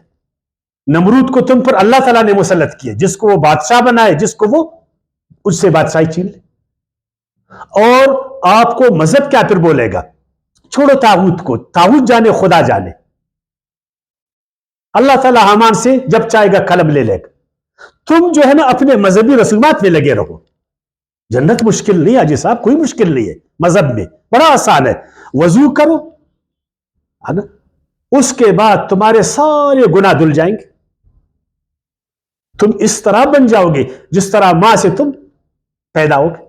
نمرود کو تم پر اللہ تعالیٰ نے مسلط کیا، جس کو وہ بادشاہ بنائے، جس کو وہ اس سے بادشاہی چھین لے. اور آپ کو مذہب کیا پھر بولے گا؟ چھوڑو طاغوت کو، طاغوت جانے خدا جانے. اللہ تعالیٰ حامان سے جب چاہے گا قلم لے لے گا. تم جو ہے نا اپنے مذہبی رسومات میں لگے رہو. جنت مشکل نہیں حاجی صاحب، کوئی مشکل نہیں ہے. مذہب میں بڑا آسان ہے. وضو کرو، اس کے بعد تمہارے سارے گناہ دھل جائیں گے. تم اس طرح بن جاؤ گے جس طرح ماں سے تم پیدا ہو گے.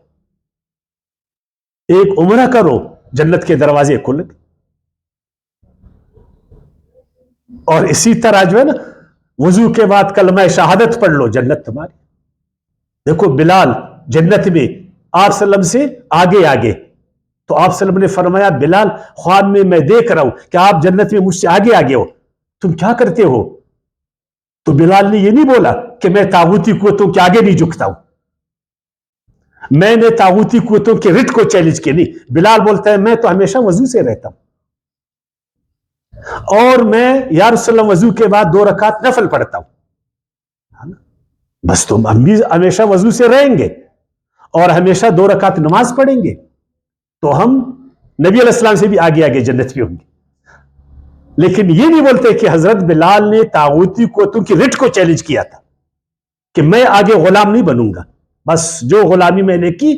ایک عمرہ کرو، جنت کے دروازے کھل گئے. اور اسی طرح جو ہے نا وضو کے بعد کلمہ شہادت پڑھ لو، جنت تمہاری. دیکھو بلال جنت میں آپ صلی اللہ علیہ وسلم سے آگے آگے، تو آپ صلی اللہ علیہ وسلم نے فرمایا بلال خواب میں دیکھ رہا ہوں کہ آپ جنت میں مجھ سے آگے آگے ہو، تم کیا کرتے ہو؟ تو بلال نے یہ نہیں بولا کہ میں طاغوتی قوتوں کے آگے نہیں جھکتا ہوں، میں نے طاغوتی قوتوں کے رٹ کو چیلنج کیا. نہیں، بلال بولتا ہے میں تو ہمیشہ وضو سے رہتا ہوں، اور میں یا رسول اللہ وضو کے بعد 2 رکعت نفل پڑھتا ہوں. بس تم ہم بھی ہمیشہ وضو سے رہیں گے اور ہمیشہ 2 رکعت نماز پڑھیں گے تو ہم نبی علیہ السلام سے بھی آگے آگے جنت بھی ہوں گے. لیکن یہ نہیں بولتے کہ حضرت بلال نے طاغوتی قوتوں کی رٹ کو چیلنج کیا تھا کہ میں آگے غلام نہیں بنوں گا، بس جو غلامی میں نے کی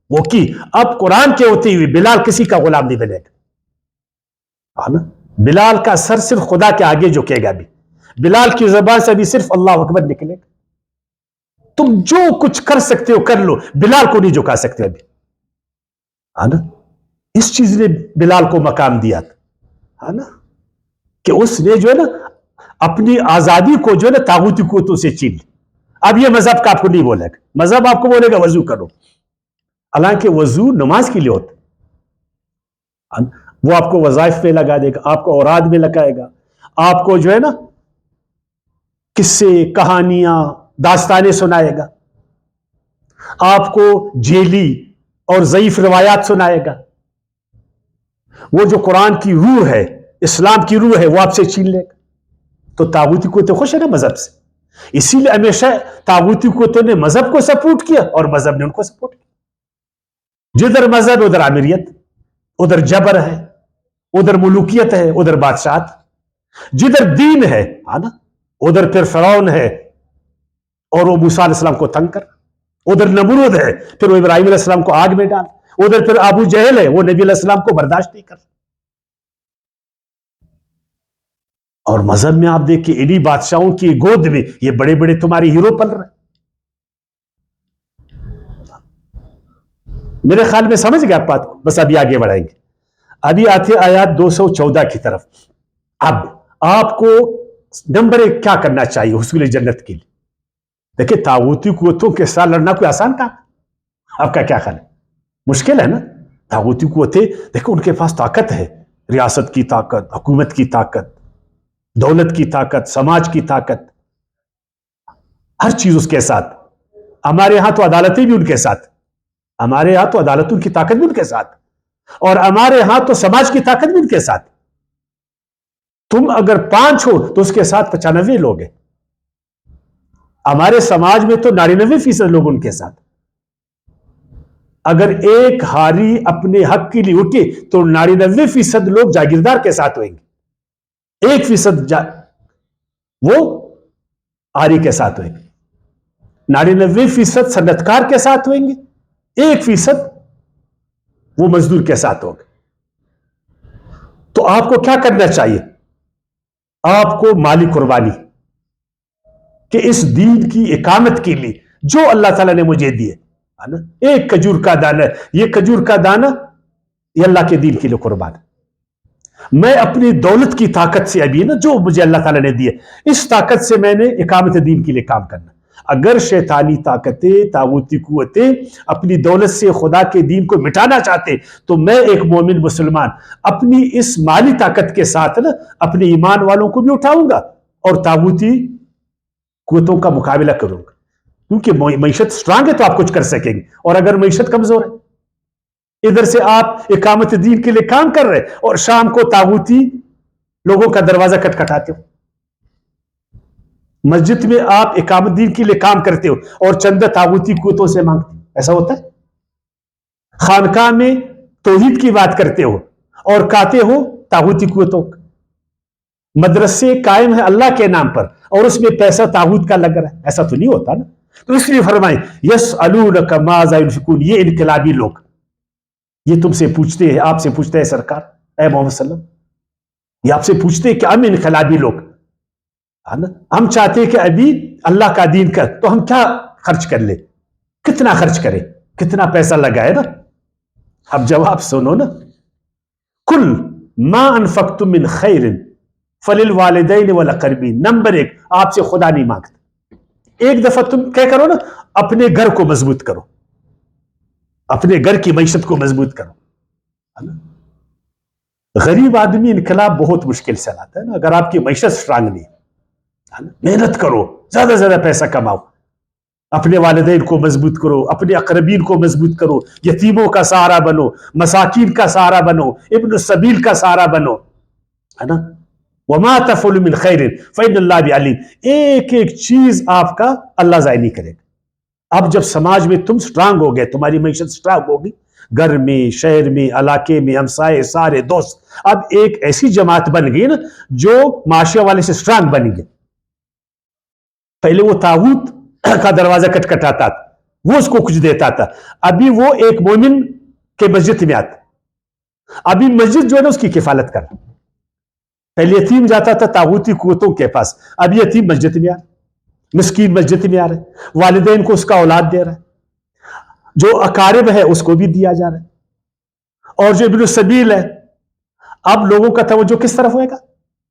وہ کی. اب قرآن کے ہوتے ہوئے بلال کسی کا غلام نہیں بنے گا. بلال کا سر صرف خدا کے آگے جھکے گا. بھی بلال کی زبان سے بھی صرف اللہ اکبر نکلے گا. تم جو کچھ کر سکتے ہو کر لو، بلال کو نہیں جھکا سکتے. ابھی اس چیز نے بلال کو مقام دیا تھا. کہ اس نے جو ہے نا اپنی آزادی کو جو ہے نا طاغوتی قوتوں سے چھین لی. اب یہ مذہب کا آپ کو نہیں بولے گا, مذہب آپ کو بولے گا وضو کرو, حالانکہ وضو نماز کے لیے ہوتا ہے. وہ آپ کو وظائف میں لگا دے گا, آپ کو اوراد میں لگائے گا, آپ کو جو ہے نا قصے, کہانیاں, داستانیں سنائے گا, آپ کو جیلی اور ضعیف روایات سنائے گا. وہ جو قرآن کی روح ہے, اسلام کی روح ہے, وہ آپ سے چھین لے گا. تو طاغوتی قوتیں خوش ہے نا مذہب سے, اسی لیے ہمیشہ طاغوتی قوتوں نے مذہب کو سپورٹ کیا اور مذہب نے ان کو سپورٹ کیا. جدھر مذہب ادھر آمریت, ادھر جبر ہے, ادھر ملوکیت ہے, ادھر بادشاہت. جدھر دین ہے نا ادھر پھر فرعون ہے اور وہ موسیٰ علیہ السلام کو تنگ کر, ادھر نمرود ہے پھر وہ ابراہیم علیہ السلام کو آگ میں ڈال, ادھر پھر ابو جہل ہے وہ نبی علیہ السلام کو برداشت نہیں کر. اور مذہب میں آپ دیکھیں انہی بادشاہوں کی گود میں یہ بڑے بڑے تمہارے ہیرو پل رہے. میرے خیال میں سمجھ گئے آپ بات کو, بس ابھی آگے بڑھائیں گے. ابھی آتے آیات 214 کی طرف. اب آپ کو نمبر 1 کیا کرنا چاہیے حصول جنت کے لیے؟ دیکھیں طاغوتی قوتوں کے ساتھ لڑنا کوئی آسان کام, آپ کا کیا خیال ہے؟ مشکل ہے نا. طاغوتی قوتیں دیکھو ان کے پاس طاقت ہے, ریاست کی طاقت, حکومت کی طاقت, دولت کی طاقت, سماج کی طاقت, ہر چیز اس کے ساتھ. ہمارے ہاں تو عدالتیں بھی ان کے ساتھ, ہمارے ہاں تو عدالتوں کی طاقت بھی ان کے ساتھ, اور ہمارے ہاں تو سماج کی طاقت بھی ان کے ساتھ. تم اگر 5 ہو تو اس کے ساتھ 95 لوگ ہیں. ہمارے سماج میں تو 99% لوگ ان کے ساتھ. اگر ایک ہاری اپنے حق کے لیے اٹھے تو 99% لوگ جاگیردار کے ساتھ ہوئیں گے, 1% وہ ہاری کے ساتھ ہوئیں گے, 99% صنعتکار کے ساتھ ہوئیں گے, 1% وہ مزدور کے ساتھ ہوگا. تو آپ کو کیا کرنا چاہیے؟ آپ کو مالی قربانی کہ اس دین کی اقامت کے لیے جو اللہ تعالیٰ نے مجھے دیے, ایک کھجور کا دانہ, یہ کھجور کا دانہ یہ اللہ کے دین کے لیے قربان ہے. میں اپنی دولت کی طاقت سے ابھی نا جو مجھے اللہ تعالیٰ نے دیے, اس طاقت سے میں نے اقامت دین کے لیے کام کرنا. اگر شیطانی طاقتیں, طاغوتی قوتیں اپنی دولت سے خدا کے دین کو مٹانا چاہتے تو میں ایک مومن مسلمان اپنی اس مالی طاقت کے ساتھ نا اپنے ایمان والوں کو بھی اٹھاؤں گا اور طاغوتی قوتوں کا مقابلہ کروں گا. کیونکہ معیشت سٹرانگ ہے تو آپ کچھ کر سکیں گے, اور اگر معیشت کمزور ہے, ادھر سے آپ اقامت دین کے لیے کام کر رہے اور شام کو طاغوتی لوگوں کا دروازہ کٹکھٹاتے ہو. مسجد میں آپ اقامت دین کے لیے کام کرتے ہو اور چندہ طاغوتی قوتوں سے مانگتے ہو, ایسا ہوتا ہے. خانقاہ میں توحید کی بات کرتے ہو اور کہتے ہو طاغوتی قوتوں. مدرسے قائم ہے اللہ کے نام پر اور اس میں پیسہ طاغوت کا لگ رہا ہے, ایسا تو نہیں ہوتا نا. تو اس لیے فرمائیں یسألونک ماذا ينفقون, یہ انقلابی لوگ یہ تم سے پوچھتے ہیں, آپ سے پوچھتے ہیں سرکار اے محمد صلی اللہ علیہ وسلم, یہ آپ سے پوچھتے ہیں کہ ہم انقلابی لوگ ہم چاہتے ہیں کہ ابھی اللہ کا دین کر, تو ہم کیا خرچ کر لیں, کتنا خرچ کریں, کتنا پیسہ لگائے نا. اب جواب سنو نا, کل ما انفقتم من خیر فللوالدین والاقربین. نمبر 1 آپ سے خدا نہیں مانگتا. ایک دفعہ تم کیا کرو نا, اپنے گھر کو مضبوط کرو, اپنے گھر کی معیشت کو مضبوط کرو. غریب آدمی انقلاب بہت مشکل سے لاتا ہے نا. اگر آپ کی معیشت سٹرانگ نہیں, محنت کرو, زیادہ زیادہ پیسہ کماؤ, اپنے والدین کو مضبوط کرو, اپنے اقربین کو مضبوط کرو, یتیموں کا سہارا بنو, مساکین کا سہارا بنو, ابن السبیل کا سہارا بنو, ہے نا. وما تفعلوا من خیر فإن اللہ بعلیم. ایک ایک چیز آپ کا اللہ ضائع نہیں کرے گا. اب جب سماج میں تم سٹرانگ ہو گئے, تمہاری معیشت سٹرانگ ہوگی, گھر میں, شہر میں, علاقے میں, ہمسائے, سارے دوست, اب ایک ایسی جماعت بن گئی نا جو معاشرے والے سے سٹرانگ بن گئی. پہلے وہ طاغوت کا دروازہ کٹکھٹاتا تھا, وہ اس کو کچھ دیتا تھا, ابھی وہ ایک مومن کے مسجد میں آتا, ابھی مسجد جو ہے نا اس کی کفالت کر. پہلے یتیم جاتا تھا طاغوتی قوتوں کے پاس, اب یتیم مسجد میں آ رہا, مسکین مسجد میں آ رہا ہے, والدین کو اس کا اولاد دے رہا ہے, جو اقارب ہے اس کو بھی دیا جا رہا ہے, اور جو ابن السبیل ہے, اب لوگوں کا توجہ کس طرف ہوئے گا؟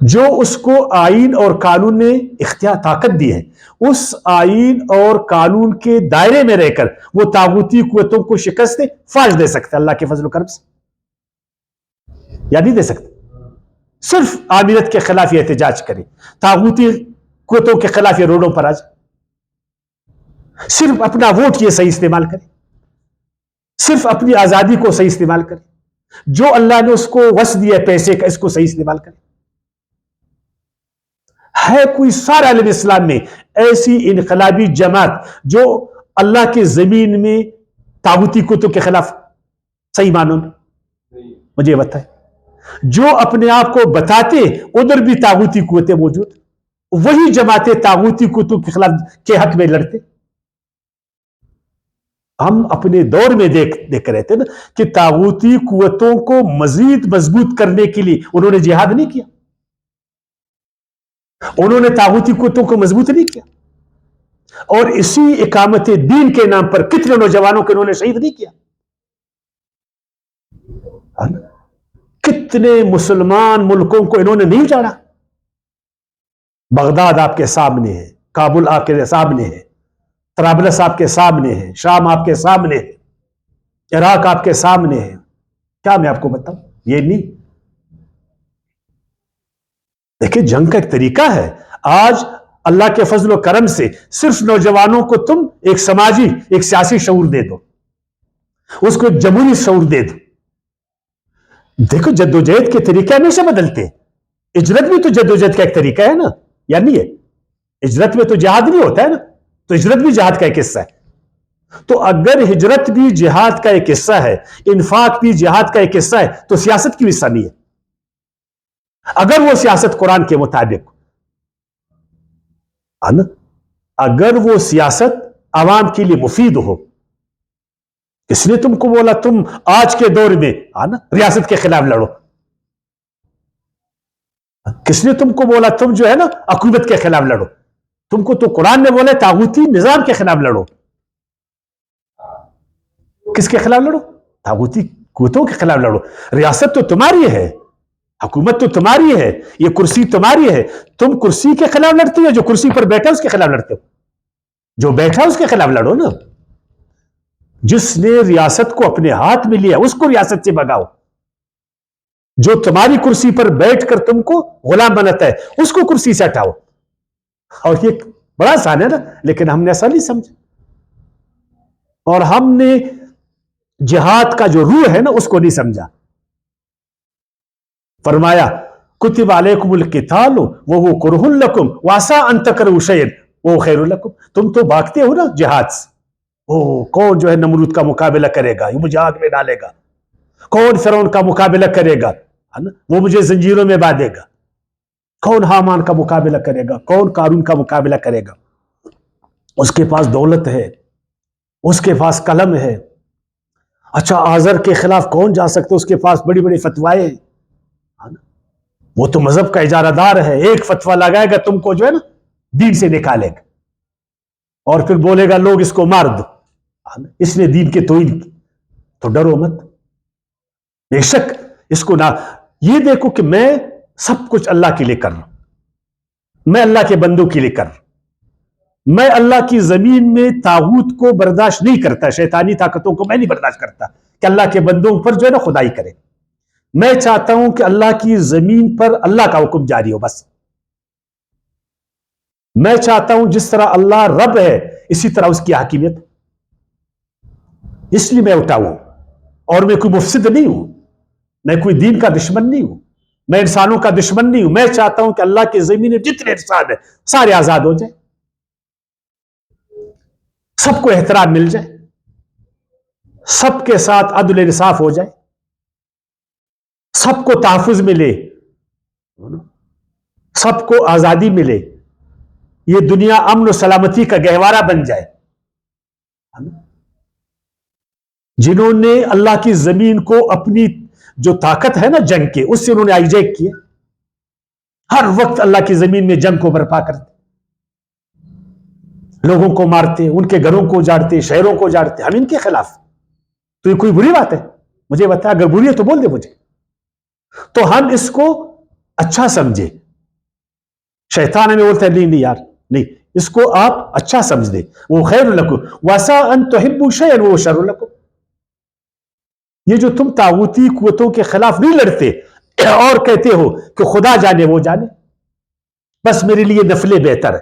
جو اس کو آئین اور قانون نے اختیار طاقت دی ہے، اس آئین اور قانون کے دائرے میں رہ کر وہ طاغوتی قوتوں کو شکست فاش دے سکتا ہے اللہ کے فضل و کرم سے، یا نہیں دے سکتا؟ صرف آمریت کے خلاف یہ احتجاج کرے، طاغوتی قوتوں کے خلاف یہ روڈوں پر آ جائے، صرف اپنا ووٹ یہ صحیح استعمال کرے، صرف اپنی آزادی کو صحیح استعمال کرے، جو اللہ نے اس کو وس دیا پیسے کا اس کو صحیح استعمال کرے۔ ہے کوئی سارا عالم اسلام میں ایسی انقلابی جماعت جو اللہ کی زمین میں طاغوتی قوتوں کے خلاف صحیح معنوں میں؟ مجھے بتائے، جو اپنے آپ کو بتاتے ادھر بھی طاغوتی قوتیں موجود، وہی جماعتیں طاغوتی قوتوں کے خلاف کے حق میں لڑتے۔ ہم اپنے دور میں دیکھ رہے تھے نا کہ طاغوتی قوتوں کو مزید مضبوط کرنے کے لیے انہوں نے جہاد نہیں کیا، انہوں نے طاغوتی قوتوں کو مضبوط نہیں کیا، اور اسی اقامت دین کے نام پر کتنے نوجوانوں کو انہوں نے شہید نہیں کیا، کتنے مسلمان ملکوں کو انہوں نے نہیں اجاڑا۔ بغداد آپ کے سامنے ہے، کابل آپ کے سامنے ہے، طرابلس آپ کے سامنے ہے، شام آپ کے سامنے ہے، عراق آپ کے سامنے ہے، کیا میں آپ کو بتاؤں؟ یہ نہیں دیکھیں، جنگ کا ایک طریقہ ہے۔ آج اللہ کے فضل و کرم سے صرف نوجوانوں کو تم ایک سماجی ایک سیاسی شعور دے دو، اس کو ایک جمہوری شعور دے دو۔ دیکھو، جدوجہد کے طریقے ہمیشہ بدلتے ہیں، ہجرت بھی تو جدوجہد کا ایک طریقہ ہے نا، یا نہیں ہے؟ ہجرت میں تو جہاد نہیں ہوتا ہے نا، تو ہجرت بھی جہاد کا ایک حصہ ہے۔ تو اگر ہجرت بھی جہاد کا ایک حصہ ہے، انفاق بھی جہاد کا ایک حصہ ہے، تو سیاست کی حصہ نہیں ہے؟ اگر وہ سیاست قرآن کے مطابق، اگر وہ سیاست عوام کے لیے مفید ہو، کس نے تم کو بولا تم آج کے دور میں ریاست کے خلاف لڑو؟ کس نے تم کو بولا تم جو ہے نا حکومت کے خلاف لڑو؟ تم کو تو قرآن نے بولا طاغوتی نظام کے خلاف لڑو۔ کس کے خلاف لڑو؟ طاغوتی قوتوں کے خلاف لڑو۔ ریاست تو تمہاری ہے، حکومت تو تمہاری ہے، یہ کرسی تمہاری ہے، تم کرسی کے خلاف لڑتے ہو، جو کرسی پر بیٹھا اس کے خلاف لڑتے ہو، جو بیٹھا اس کے خلاف لڑو نا۔ جس نے ریاست کو اپنے ہاتھ میں لیا اس کو ریاست سے بھگاؤ، جو تمہاری کرسی پر بیٹھ کر تم کو غلام بناتا ہے اس کو کرسی سے ہٹاؤ۔ اور یہ بڑا آسان ہے نا، لیکن ہم نے ایسا نہیں سمجھا، اور ہم نے جہاد کا جو روح ہے نا اس کو نہیں سمجھا۔ فرمایا کتب علیکم القتال وہو کرہ لکم وعسى ان تکرہوا شیئا وہو خیر لکم۔ تم تو بھاگتے ہو نا جہاد سے، کون جو ہے نمرود کا مقابلہ کرے گا، یہ مجھے آگ میں ڈالے گا، کون فرعون کا مقابلہ کرے گا، وہ مجھے زنجیروں میں باندھے گا، کون حامان کا مقابلہ کرے گا، کون قارون کا مقابلہ کرے گا، اس کے پاس دولت ہے، اس کے پاس قلم ہے، اچھا آزر کے خلاف کون جا سکتا ہے، اس کے پاس بڑی بڑی فتوائیں، وہ تو مذہب کا اجارہ دار ہے، ایک فتویٰ لگائے گا تم کو جو ہے نا دین سے نکالے گا، اور پھر بولے گا لوگ اس کو مار دو، اس نے دین کے توہین کی۔ تو ڈرو مت، بے شک اس کو نہ، یہ دیکھو کہ میں سب کچھ اللہ کے لیے کر رہا ہوں، میں اللہ کے بندوں کے لیے کر رہا ہوں، میں اللہ کی زمین میں طاغوت کو برداشت نہیں کرتا، شیطانی طاقتوں کو میں نہیں برداشت کرتا کہ اللہ کے بندوں پر جو ہے نا خدائی کرے۔ میں چاہتا ہوں کہ اللہ کی زمین پر اللہ کا حکم جاری ہو، بس میں چاہتا ہوں جس طرح اللہ رب ہے اسی طرح اس کی حاکمیت، اس لیے میں اٹھا ہوں، اور میں کوئی مفسد نہیں ہوں، میں کوئی دین کا دشمن نہیں ہوں، میں انسانوں کا دشمن نہیں ہوں، میں چاہتا ہوں کہ اللہ کی زمین میں جتنے انسان ہیں سارے آزاد ہو جائیں، سب کو احترام مل جائے، سب کے ساتھ عدل انصاف ہو جائے، سب کو تحفظ ملے، سب کو آزادی ملے، یہ دنیا امن و سلامتی کا گہوارہ بن جائے۔ جنہوں نے اللہ کی زمین کو اپنی جو طاقت ہے نا جنگ کے، اس سے انہوں نے آئی جیک کیا، ہر وقت اللہ کی زمین میں جنگ کو برپا کرتے، لوگوں کو مارتے، ان کے گھروں کو اجاڑتے، شہروں کو اجاڑتے، ہم ان کے خلاف۔ تو یہ کوئی بری بات ہے؟ مجھے بتا، اگر بری ہے تو بول دے مجھے، تو ہم اس کو اچھا سمجھے، شیطان ہمیں بولتا ہے نہیں نہیں یار نہیں، اس کو آپ اچھا سمجھ دیں، وہ خیر لکم وعسیٰ ان تحبوا شیئا وہو شر لکم۔ یہ جو تم طاغوتی قوتوں کے خلاف نہیں لڑتے اور کہتے ہو کہ خدا جانے وہ جانے، بس میرے لیے نفلیں بہتر ہے،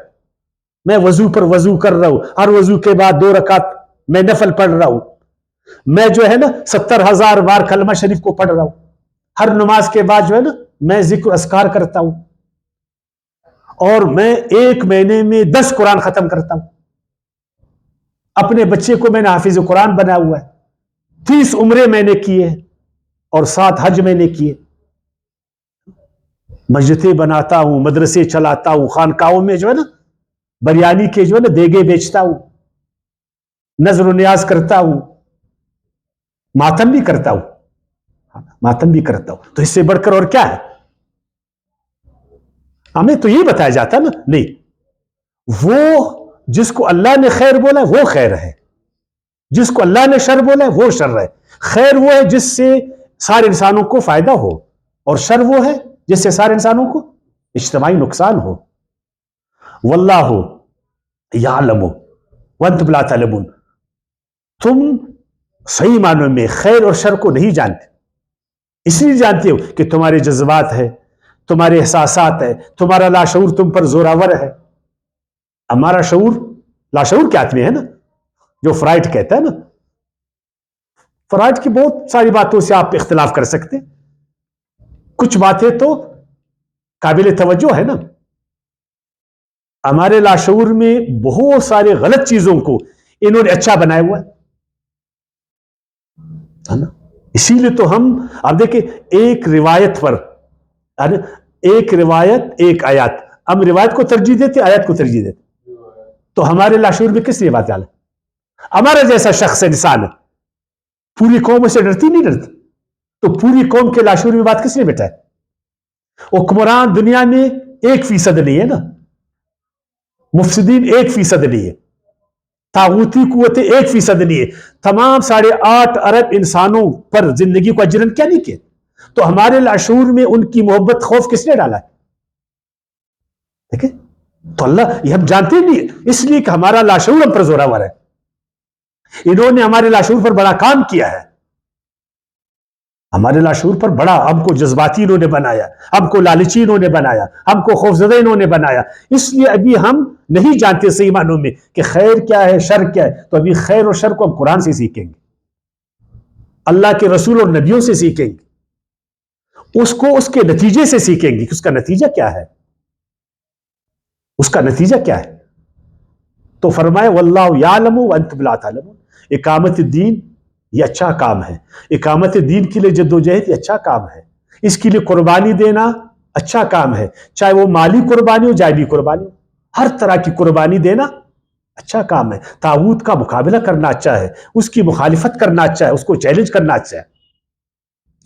میں وضو پر وضو کر رہا ہوں، ہر وضو کے بعد 2 رکعت میں نفل پڑھ رہا ہوں، میں جو ہے نا 70,000 بار کلمہ شریف کو پڑھ رہا ہوں، ہر نماز کے بعد جو ہے نا میں ذکر اذکار کرتا ہوں، اور میں 1 مہینے میں 10 قرآن ختم کرتا ہوں، اپنے بچے کو میں نے حافظ قرآن بنا ہوا ہے، 30 عمرے میں نے کیے اور 7 حج میں نے کیے، مسجدیں بناتا ہوں، مدرسے چلاتا ہوں، خانقاہوں میں جو ہے نا بریانی کے جو ہے نا دیگے بیچتا ہوں، نظر و نیاز کرتا ہوں، ماتم بھی کرتا ہوں، ماتم بھی کرتا ہوں، تو اس سے بڑھ کر اور کیا ہے؟ ہمیں تو یہ بتایا جاتا نا نہیں، وہ جس کو اللہ نے خیر بولا ہے وہ خیر ہے، جس کو اللہ نے شر بولا ہے وہ شر ہے۔ خیر وہ ہے جس سے سارے انسانوں کو فائدہ ہو، اور شر وہ ہے جس سے سارے انسانوں کو اجتماعی نقصان ہو۔ واللہ یعلم وانتم لا تعلمون، تم صحیح معنوں میں خیر اور شر کو نہیں جانتے، اس لیے جانتے ہو کہ تمہارے جذبات ہے، تمہارے احساسات ہے، تمہارا لاشعور تم پر زوراور ہے۔ ہمارا شعور لاشعور کے ہاتھ میں ہے نا، جو فرائڈ کہتا ہے نا، فرائڈ کی بہت ساری باتوں سے آپ اختلاف کر سکتے، کچھ باتیں تو قابل توجہ ہے نا، ہمارے لاشعور میں بہت سارے غلط چیزوں کو انہوں نے اچھا بنایا ہوا ہے نا، اسی لیے تو ہم اب دیکھیں ایک روایت پر، ایک روایت ایک آیات، ہم روایت کو ترجیح دیتے آیات کو ترجیح دیتے، تو ہمارے لاشعور میں کس لیے بات ڈالے؟ ہمارا جیسا شخص انسان ہے، پوری قوم سے ڈرتی نہیں ڈرتی، تو پوری قوم کے لاشعور میں بات کس لیے بیٹھا ہے؟ حکمران دنیا میں 1% نہیں ہے نا، مفسدین 1% نہیں ہے، طاغوتی قوتیں 1% نہیں ہے، تمام 8.5 ارب انسانوں پر زندگی کو اجرن کیا نہیں کیا؟ تو ہمارے لاشعور میں ان کی محبت خوف کس نے ڈالا ہے؟ دیکھیں تو اللہ یہ ہم جانتے نہیں، اس لیے کہ ہمارا لاشعور ہم پر زوراور ہے، انہوں نے ہمارے لاشعور پر بڑا کام کیا ہے، ہمارے لاشعور پر بڑا، ہم کو جذباتی انہوں نے بنایا، ہم کو لالچی انہوں نے بنایا، ہم کو خوفزدہ انہوں نے بنایا، اس لیے ابھی ہم نہیں جانتے صحیح معنوں میں کہ خیر کیا ہے شر کیا ہے، تو ابھی خیر اور شر کو ہم قرآن سے سیکھیں گے، اللہ کے رسول اور نبیوں سے سیکھیں گے، اس کو اس کے نتیجے سے سیکھیں گے کہ اس کا نتیجہ کیا ہے، اس کا نتیجہ کیا ہے۔ تو فرمائے واللہ یعلم وانتم لا تعلمون، اقامت الدین یہ اچھا کام ہے، اقامت دین کے لیے جدوجہد یہ اچھا کام ہے، اس کے لیے قربانی دینا اچھا کام ہے، چاہے وہ مالی قربانی ہو جانبی قربانی ہو، ہر طرح کی قربانی دینا اچھا کام ہے، طاغوت کا مقابلہ کرنا اچھا ہے، اس کی مخالفت کرنا اچھا ہے، اس کو چیلنج کرنا اچھا ہے۔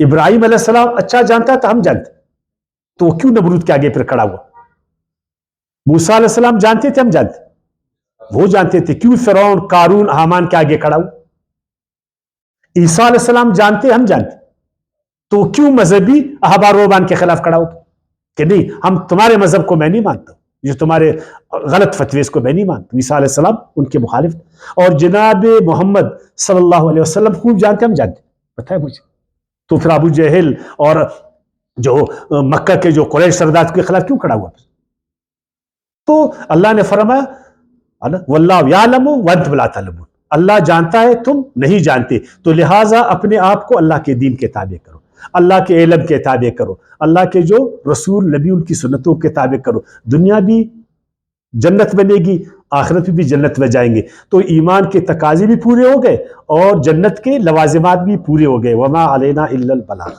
ابراہیم علیہ السلام اچھا جانتا تو ہم جانتے، تو وہ کیوں نمرود کے آگے پھر کھڑا ہوا؟ موسیٰ علیہ السلام جانتے تھے ہم جانتے، وہ جانتے تھے، کیوں فرعون قارون حامان کے آگے کھڑا ہوا؟ عیسیٰ علیہ السلام جانتے ہم جانتے، تو کیوں مذہبی احبار رہبان کے خلاف کھڑا ہوتا کہ نہیں ہم تمہارے مذہب کو میں نہیں مانتا، جو تمہارے غلط فتوے اس کو میں نہیں مانتا۔ عیسیٰ علیہ السلام ان کے مخالف، اور جناب محمد صلی اللہ علیہ وسلم خوب جانتے ہم جانتے، پتہ ہے مجھے، تو پھر ابو جہل اور جو مکہ کے جو قریش سردار کے خلاف کیوں کھڑا ہوا؟ تو اللہ نے فرمایا واللہ یعلم وانتم لا تعلمون، اللہ جانتا ہے تم نہیں جانتے، تو لہٰذا اپنے آپ کو اللہ کے دین کے تابع کرو، اللہ کے علم کے تابع کرو، اللہ کے جو رسول نبی ان کی سنتوں کے تابع کرو، دنیا بھی جنت بنے گی، آخرت بھی جنت میں جائیں گے۔ تو ایمان کے تقاضے بھی پورے ہو گئے اور جنت کے لوازمات بھی پورے ہو گئے، وما علینا الا البلاغ۔